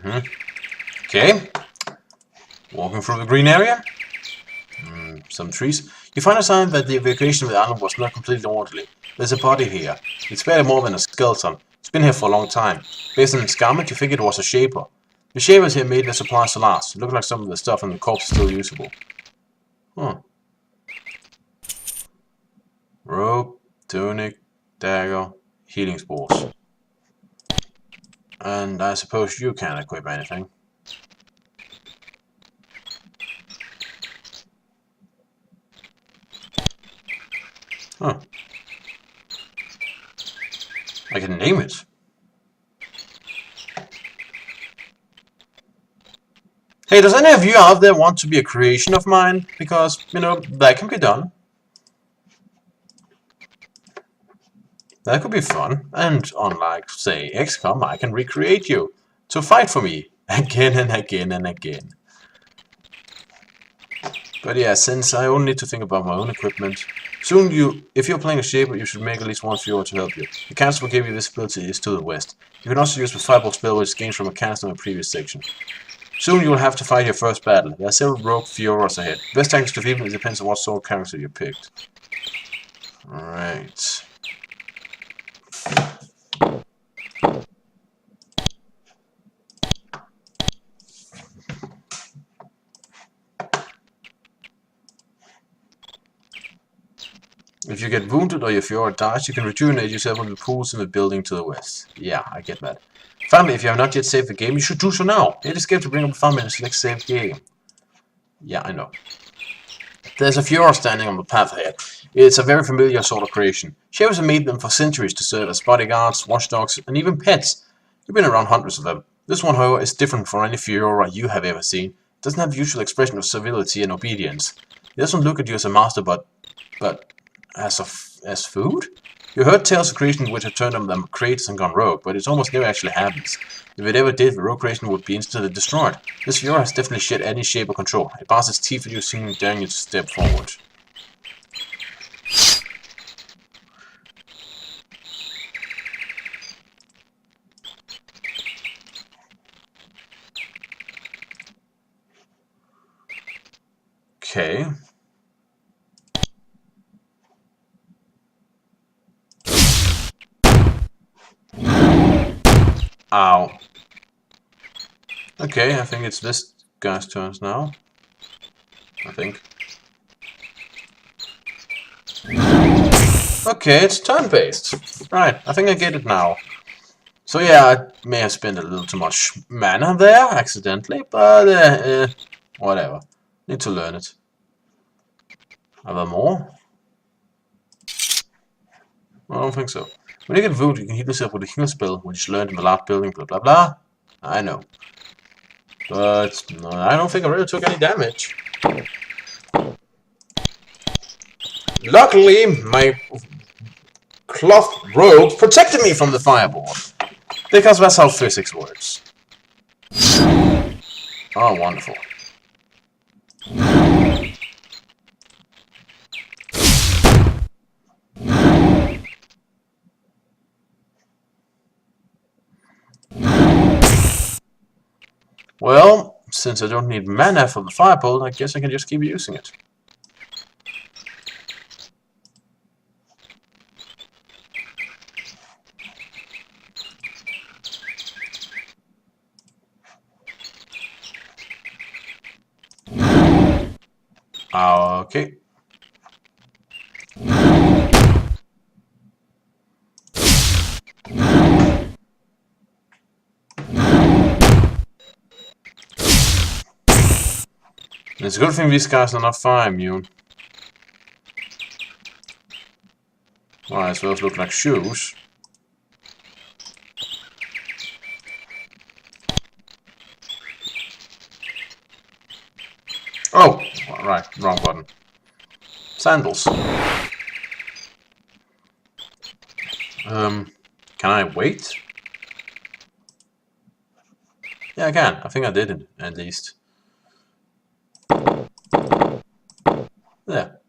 Okay. Walking through the green area. Some trees. You find a sign that the evacuation of the island was not completely orderly. There's a body here. It's barely more than a skeleton. It's been here for a long time. Based on its garment, you think it was a shaper. The shapers here made their supplies to last. It looked like some of the stuff in the corpse is still usable. Huh. Rope, tunic, dagger, healing spores. And I suppose you can't equip anything. Huh. I can name it. Hey, does any of you out there want to be a creation of mine? Because, you know, that can be done. That could be fun. And unlike, say, XCOM, I can recreate you to fight for me again and again and again. But yeah, since I only need to think about my own equipment, soon if you're playing a shaper, you should make at least one Fiora to help you. The castle will give you visibility is to the west. You can also use the fireball spell which gained from a canister in a previous section. Soon you will have to fight your first battle. There are several rogue Fioras ahead. Best tactics to defeat them depends on what sort of character you picked. Alright. If you get wounded or your Fiora dies, you can rejuvenate yourself in the pools in the building to the west. Yeah, I get that. Finally, if you have not yet saved the game, you should do so now. Hit escape to bring up 5 minutes to next save game. Yeah, I know. There's a Fiora standing on the path ahead. It's a very familiar sort of creation. Shapers have made them for centuries to serve as bodyguards, watchdogs, and even pets. You've been around hundreds of them. This one, however, is different from any Fiora you have ever seen. It doesn't have the usual expression of civility and obedience. It doesn't look at you as a master, but as food? You heard tales of creation which have turned them crates and gone rogue, but it almost never actually happens. If it ever did, the rogue creation would be instantly destroyed. This Fiora has definitely shed any shape or control. It bars its teeth at you, seemingly daring you to step forward. Okay. Ow. Okay, I think it's this guy's turns now. I think. Okay, it's turn-based. Right, I think I get it now. So yeah, I may have spent a little too much mana there, accidentally, but whatever. Need to learn it. Are there more? I don't think so. When you get wounded, you can heal yourself with a heal spell, which you learned in the last building, blah blah blah. I know. But no, I don't think I really took any damage. Luckily, my cloth robe protected me from the fireball. Because that's how physics works. Oh, wonderful. Well, since I don't need mana for the firebolt, I guess I can just keep using it. Okay. It's a good thing these guys are not fire immune. Why, those look like shoes. Oh, right, wrong button. Sandals. Can I wait? Yeah, I can. I think I did it, at least. There.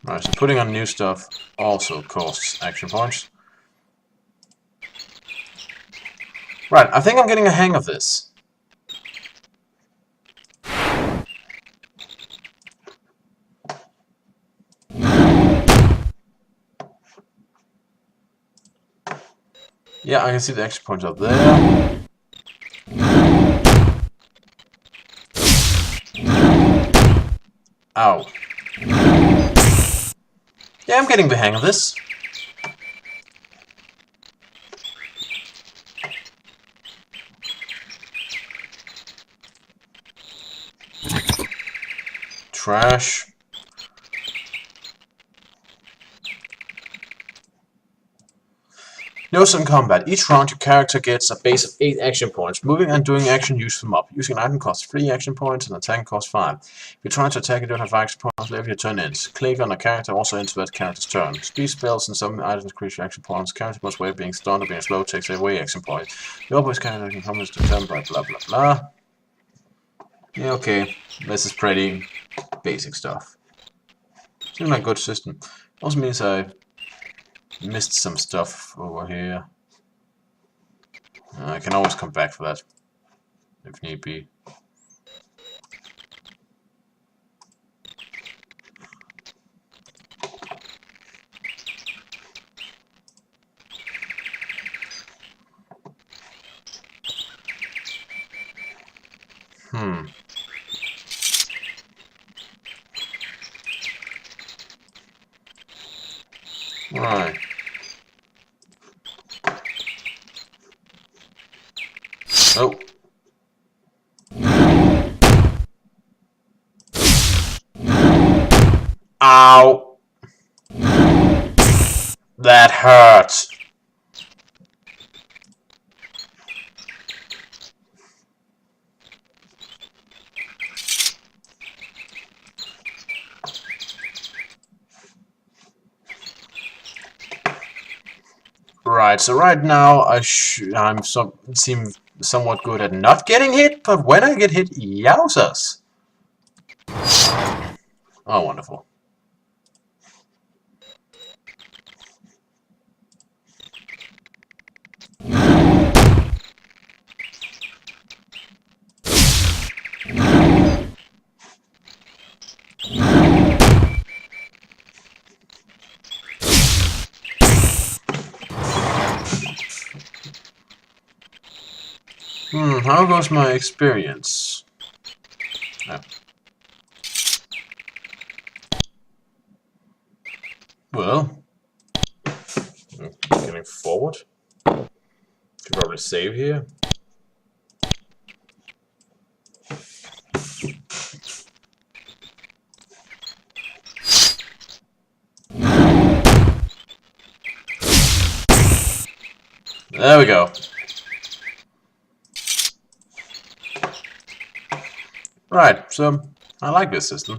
Alright, so putting on new stuff also costs action points. Right, I think I'm getting a hang of this. Yeah, I can see the action points up there. Ow. Yeah, I'm getting the hang of this. Trash. Notes on combat. Each round your character gets a base of 8 action points. Moving and doing action use them up. Using an item costs 3 action points and attack costs 5. If you're trying to attack, you don't have action points, leave your turn ends. Click on a character also ends that character's turn. Speed spells and some items increase your action points. Character must wait being stunned or being slow takes away action points. Your voice character can come as determined by blah blah blah. Yeah, okay. This is pretty basic stuff. Seems like a good system. Also means I missed some stuff over here. I can always come back for that, if need be. Right. Oh. Ow. That hurts. Right, so right now I'm seem somewhat good at not getting hit, but when I get hit, yowzers! Oh, wonderful. How goes my experience? Oh. Well, getting forward. Could probably save here. There we go. Right, so I like this system.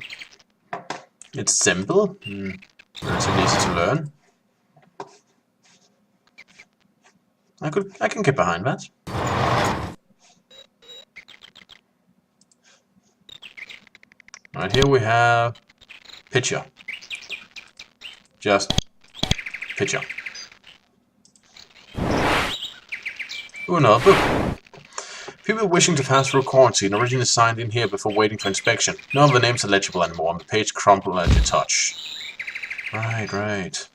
It's simple, relatively easy to learn. I can get behind that. Right, here we have pitcher. Just pitcher. Ooh, another book. People wishing to pass through quarantine originally signed in here before waiting for inspection. None of the names are legible anymore, and the page crumpled at your touch. Right.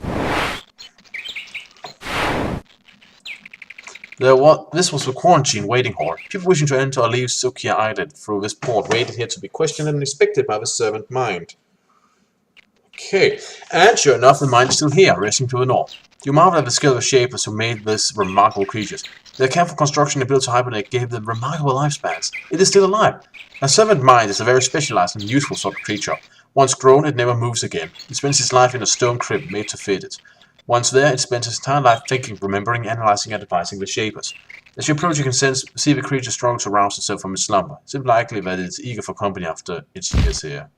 This was the quarantine waiting hall. People wishing to enter or leave Sukia Island through this port waited here to be questioned and inspected by the servant mind. Okay, and sure enough, the mind is still here, resting to the north. You marvel at the skill of the shapers who made this remarkable creatures. Their careful construction and ability to hibernate gave them remarkable lifespans. It is still alive. A servant mind is a very specialized and useful sort of creature. Once grown, it never moves again. It spends its life in a stone crib made to fit it. Once there, it spends its entire life thinking, remembering, analyzing, and advising the shapers. As you approach, you can see the creature struggle to rouse itself from its slumber. It's likely that it is eager for company after its years here.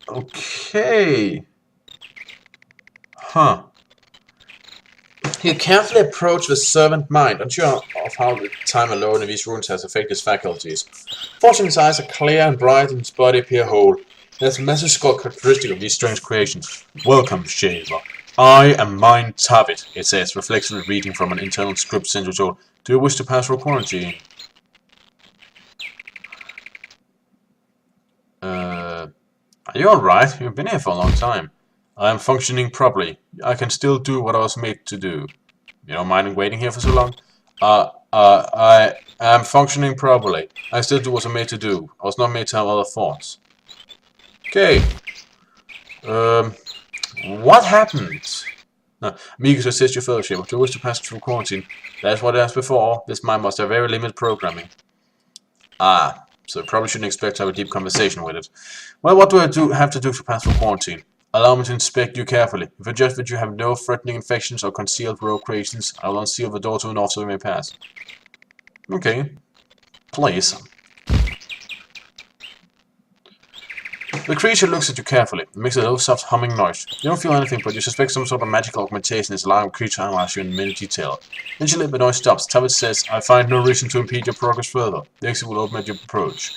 Okay. Huh. You carefully approach the servant mind, unsure of how the time alone in these ruins has affected his faculties. Fortunately, his eyes are clear and bright and his body appear whole. That's a massive characteristic of these strange creations. Welcome, Shaver. I am Mind Tabit, it says, reflexively reading from an internal script sent to told. Do you wish to pass through quarantine? Are you alright? You've been here for a long time. I am functioning properly. I can still do what I was made to do. You don't mind waiting here for so long? I am functioning properly. I still do what I'm made to do. I was not made to have other thoughts. Okay. What happened? No, I'm eager to assist your fellowship. Do you wish to pass through quarantine? That's what I asked before. This mind must have very limited programming. Ah, so probably shouldn't expect to have a deep conversation with it. Well, what do I have to do to pass through quarantine? Allow me to inspect you carefully. If I judge that you have no threatening infections or concealed rogue creations, I will unseal the door to an off so we may pass. Okay. Please. The creature looks at you carefully. It makes a low, soft humming noise. You don't feel anything, but you suspect some sort of magical augmentation is allowing the creature to analyze you in many detail. Eventually, the noise stops. Tabit says, I find no reason to impede your progress further. The exit will open at your approach.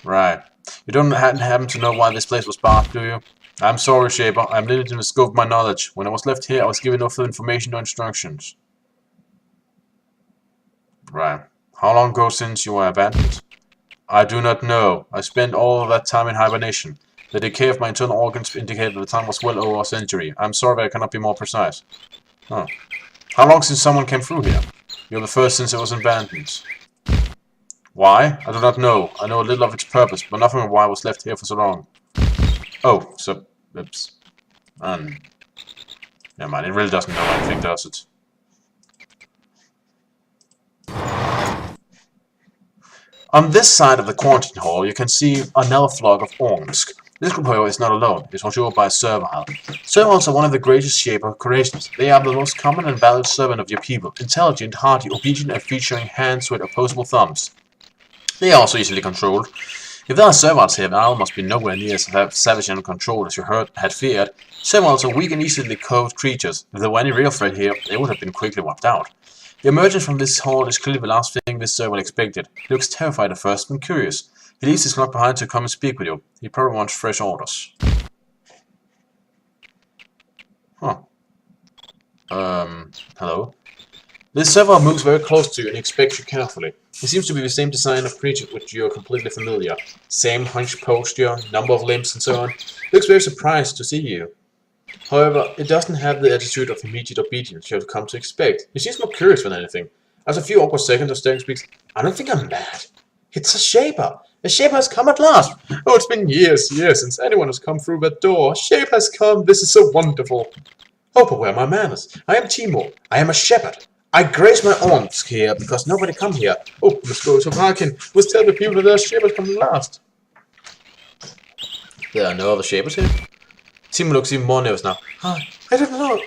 Right. You don't happen to know why this place was barred, do you? I'm sorry, Shaper. I'm limited in the scope of my knowledge. When I was left here, I was given no further information or instructions. Right. How long ago since you were abandoned? I do not know. I spent all of that time in hibernation. The decay of my internal organs indicated that the time was well over a century. I'm sorry that I cannot be more precise. Huh. How long since someone came through here? You're the first since it was abandoned. Why? I do not know. I know a little of its purpose, but nothing of why I was left here for so long. Oh, so... Oops. Never mind, it really doesn't know anything, does it? On this side of the quarantine hall, you can see another flock of orcs. This group, however, is not alone. It is controlled by servile. Serviles are one of the greatest shaper creations. They are the most common and valued servant of your people. Intelligent, hardy, obedient, and featuring hands with opposable thumbs. They are also easily controlled. If there are serviles here, the owl must be nowhere near as savage and controlled as you had feared. Serviles are weak and easily cowed creatures. If there were any real threat here, they would have been quickly wiped out. The emergence from this hall is clearly the last thing this servant expected. He looks terrified at first, but curious. He leaves his clock behind to come and speak with you. He probably wants fresh orders. Huh. Hello? This servant moves very close to you and inspects you carefully. He seems to be the same design of creature with which you are completely familiar. Same hunched posture, number of limbs, and so on. He looks very surprised to see you. However, it doesn't have the attitude of immediate obedience you have come to expect. He seems more curious than anything. After a few awkward seconds, Staring speaks, I don't think I'm mad. It's a shaper. A shaper has come at last. Oh, it's been years since anyone has come through that door. A shaper has come. This is so wonderful. Oh, but where are my manners? I am Timo. I am a shepherd. I graze my arms here because nobody come here. Oh, must go to Harkin. Must tell the people that their shepherds come last. There are no other shepherds here. Timo looks even more nervous now. I don't know.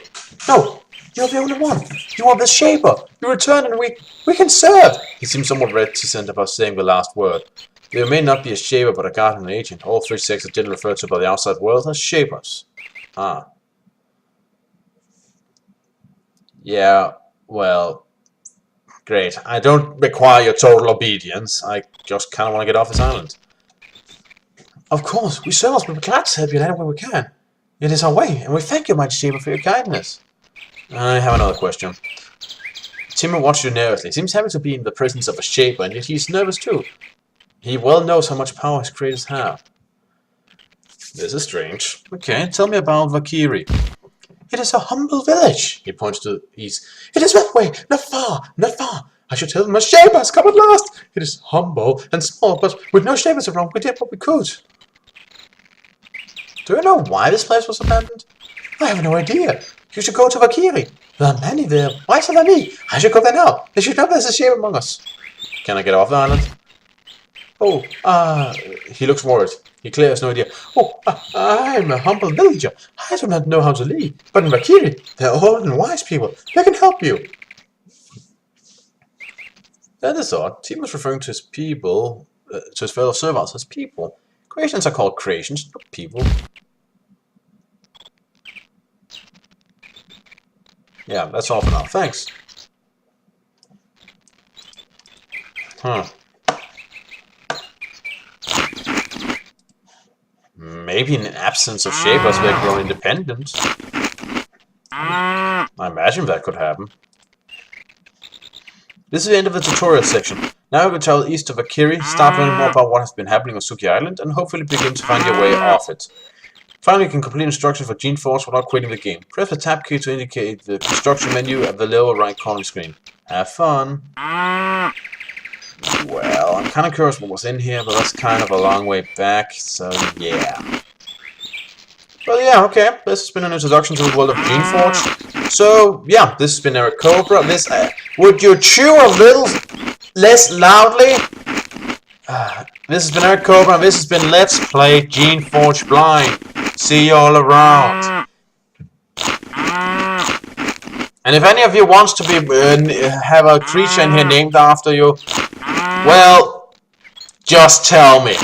No, you're the only one. You are the shaper. You return and we can serve. He seems somewhat reticent about saying the last word. There may not be a shaper, but a guard and an agent. All three sexes are generally referred to by the outside world as shapers. Ah. Yeah, well, great. I don't require your total obedience. I just kind of want to get off this island. Of course, we servants will be glad to help you in any way we can. It is our way, and we thank you, mighty shaper, for your kindness. I have another question. Timo watched you nervously. Seems happy to be in the presence of a shaper, and yet he's nervous too. He well knows how much power his creators have. This is strange. Okay, tell me about Valkyrie. It is a humble village. He points to the east. It is that way, not far, not far. I should tell them a shaper has come at last. It is humble and small, but with no shapers around, we did what we could. Do you know why this place was abandoned? I have no idea. You should go to Valkyrie. There are many there. Why so many? I should go there now. They should know there's a shaper among us. Can I get off the island? Oh, he looks worried. He clearly has no idea. Oh, I'm a humble villager. I do not know how to lead. But in Valkyrie, they're old and wise people. They can help you. That is odd. Timo's referring to his people, to his fellow servants as people. Creations are called creations, not people. Yeah, that's all for now. Thanks. Huh. maybe in absence of shapers they grow independent. I imagine that could happen. This is the end of the tutorial section. Now we will travel east of Akiri, start learning more about what has been happening on Suki Island, and hopefully begin to find your way off it. Finally, you can complete instructions for Geneforge without quitting the game. Press the tab key to indicate the construction menu at the lower right corner of the screen. Have fun! Well, I'm kind of curious what was in here, but that's kind of a long way back, so yeah. Well, yeah, okay. This has been an introduction to the world of Geneforge. So, yeah, this has been Eric Cobra. Would you chew a little less loudly? This has been Eric Cobra, and this has been Let's Play Geneforge Blind. See you all around. And if any of you wants to be have a creature in here named after you, well, just tell me.